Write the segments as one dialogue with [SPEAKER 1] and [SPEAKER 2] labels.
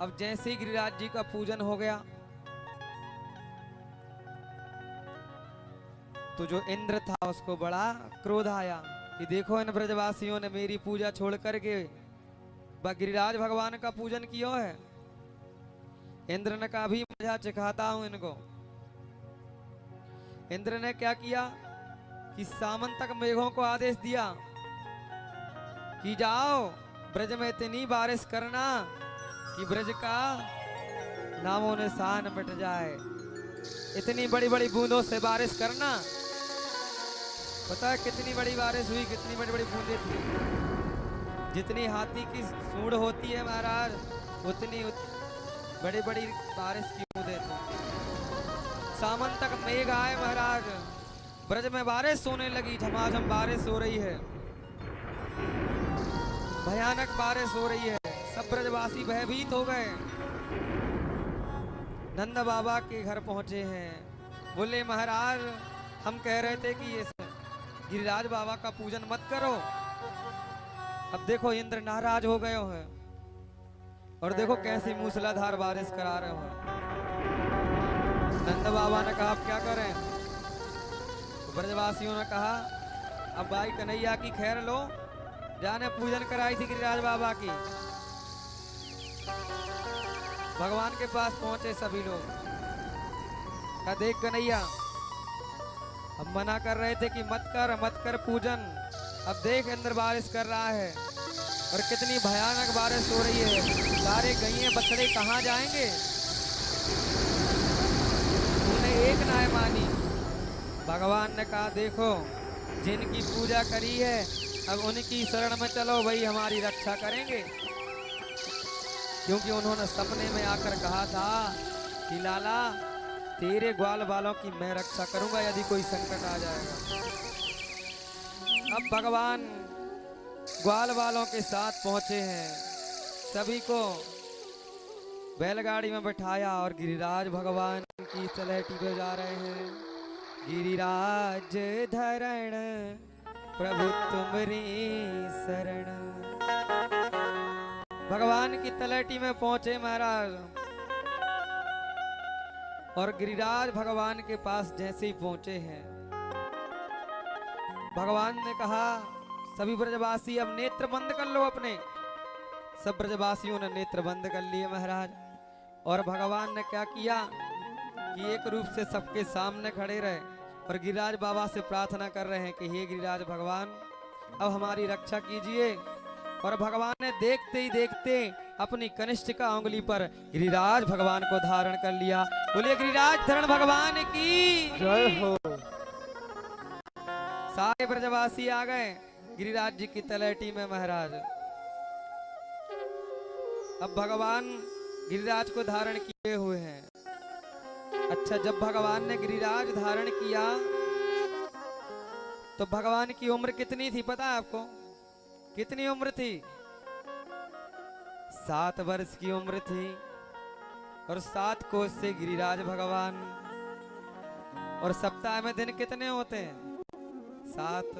[SPEAKER 1] अब जैसे ही गिरिराज जी का पूजन हो गया तो जो इंद्र था उसको बड़ा क्रोध आया कि देखो इन ब्रजवासियों ने मेरी पूजा छोड़ करके गिरिराज भगवान का पूजन किया है। इंद्र ने कहा भी मजा चखाता हूं इनको। इंद्र ने क्या किया कि सामंतक मेघों को आदेश दिया कि जाओ ब्रज में इतनी बारिश करना कि ब्रज का नामों निशान मिट जाए। इतनी बड़ी बड़ी बूंदों से बारिश करना। पता है कितनी बड़ी बारिश हुई, कितनी बड़ी बड़ी बूंदें थी। जितनी हाथी की सूंड होती है महाराज उतनी बड़ी बड़ी बारिश की बूंदें थी। सामंतक मेघ आए महाराज, ब्रज में बारिश होने लगी, झमाझम बारिश हो रही है, भयानक बारिश हो रही है। सब ब्रजवासी भयभीत हो गए। नंद बाबा के घर पहुंचे हैं। बोले महाराज हम कह रहे थे कि ये गिरिराज बाबा का पूजन मत करो। अब देखो इंद्र नाराज हो गए हैं और देखो कैसी मूसलाधार बारिश करा रहे हो। नंद बाबा ने कहा अब क्या करें। तो ब्रजवासियों ने कहा अब भाई कन्हैया की खैर लो, जाने पूजन कराई थी गिरिराज बाबा की। भगवान के पास पहुंचे सभी लोग। कहा देख कन्हैया हम मना कर रहे थे कि मत कर पूजन। अब देख इंद्र बारिश कर रहा है और कितनी भयानक बारिश हो रही है। सारे गैये बछड़े कहाँ जाएंगे। तूने एक ना मानी। भगवान ने कहा देखो जिनकी पूजा करी है अब उनकी शरण में चलो, वही हमारी रक्षा करेंगे। क्योंकि उन्होंने सपने में आकर कहा था कि लाला तेरे ग्वाल बालों की मैं रक्षा करूंगा यदि कोई संकट आ जाएगा। अब भगवान ग्वाल बालों के साथ पहुंचे हैं। सभी को बैलगाड़ी में बैठाया और गिरिराज भगवान की तलहटी पे जा रहे हैं। गिरिराज धरण प्रभु तुमरी शरण। भगवान की तलहटी में पहुंचे महाराज और गिरिराज भगवान के पास जैसे ही पहुंचे हैं भगवान ने कहा सभी ब्रजवासी अब नेत्र बंद कर लो अपने। सब ब्रजवासियों ने नेत्र बंद कर लिए महाराज। और भगवान ने क्या किया कि एक रूप से सबके सामने खड़े रहे और गिरिराज बाबा से प्रार्थना कर रहे हैं कि हे गिरिराज भगवान अब हमारी रक्षा कीजिए। और भगवान ने देखते ही देखते अपनी कनिष्ठिका उंगली पर गिरिराज भगवान को धारण कर लिया। बोलिए गिरिराज धरण भगवान की
[SPEAKER 2] जय हो।
[SPEAKER 1] सारे ब्रजवासी आ गए गिरिराज जी की तलहटी में महाराज। अब भगवान गिरिराज को धारण किए हुए हैं। अच्छा जब भगवान ने गिरिराज धारण किया तो भगवान की उम्र कितनी थी पता है आपको? कितनी उम्र थी? 7 वर्ष की उम्र थी। और 7 कोस से गिरिराज भगवान। और सप्ताह में दिन कितने होते हैं? 7।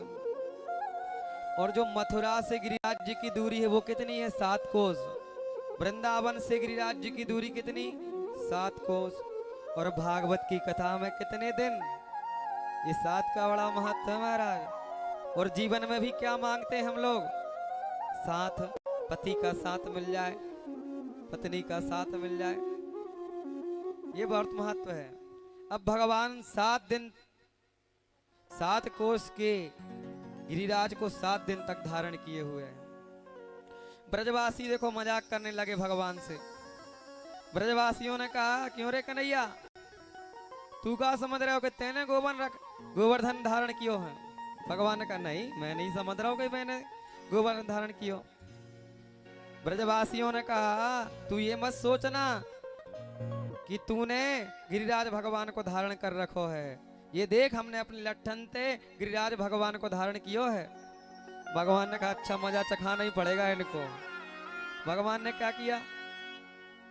[SPEAKER 1] और जो मथुरा से गिरिराज जी की दूरी है वो कितनी है? 7 कोस। वृंदावन से गिरिराज जी की दूरी कितनी? 7 कोस। और भागवत की कथा में कितने दिन? ये 7 का बड़ा महत्व है महाराज। और जीवन में भी क्या मांगते हैं हम लोग? साथ, पति का साथ मिल जाए, पत्नी का साथ मिल जाए, ये बहुत महत्व है। अब भगवान 7 दिन 7 कोस के गिरिराज को 7 दिन तक धारण किए हुए हैं। ब्रजवासी देखो मजाक करने लगे भगवान से। ब्रजवासियों ने कहा क्यों रे कन्हैया तू क्या समझ रहे हो कि तेने गोवर्धन धारण कियो है? भगवान ने कहा नहीं मैं नहीं समझ रहा हूं कि मैंने गोवर्धन धारण कियो। ब्रजवासियों ने कहा तू ये मत सोचना कि तूने गिरिराज भगवान को धारण कर रखो है। ये देख हमने अपने लट्ठन से गिरिराज भगवान को धारण कियो है। भगवान ने कहा अच्छा मजा चखाना ही पड़ेगा इनको। भगवान ने क्या किया?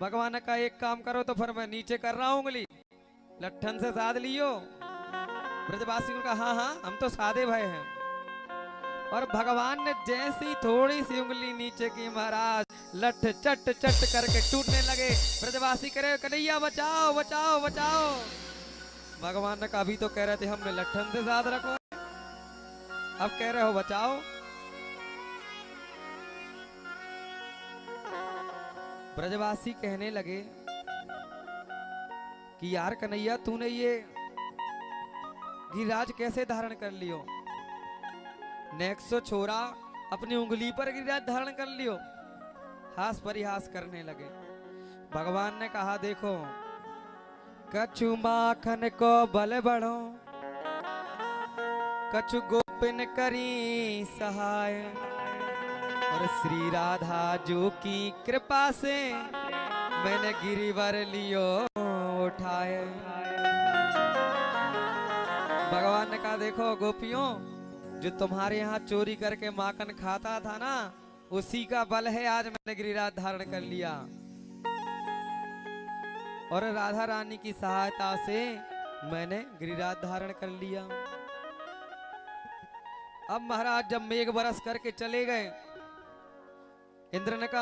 [SPEAKER 1] भगवान ने कहा एक काम करो तो फिर मैं नीचे कर रहा हूं उंगली, लट्ठन से साध लियो। ब्रजवासी ने कहा हाँ हम तो साधे भय हैं। और भगवान ने जैसी थोड़ी सी उंगली नीचे की महाराज लठ चट चट करके टूटने लगे। ब्रजवासी करे कन्हैया बचाओ बचाओ बचाओ। भगवान ने कहा अभी तो कह रहे थे हमने लठन से साथ रखो, अब कह रहे हो बचाओ। ब्रजवासी कहने लगे कि यार कन्हैया तूने ये गिरिराज कैसे धारण कर लियो? नेक्सो छोरा अपनी उंगली पर गिरिराज धारण कर लियो। हास परिहास करने लगे। भगवान ने कहा देखो, कछु माखन को बल बढ़ो, कछु गोपिन करी सहाय, और श्री राधा जो की कृपा से मैंने गिरिवर लियो उठाए। भगवान ने कहा देखो गोपियों, जो तुम्हारे यहाँ चोरी करके माखन खाता था ना, उसी का बल है आज मैंने गिरिराज धारण कर लिया। और राधा रानी की सहायता से मैंने गिरिराज धारण कर लिया। अब महाराज जब मेघ बरस करके चले गए, इंद्र ने कहा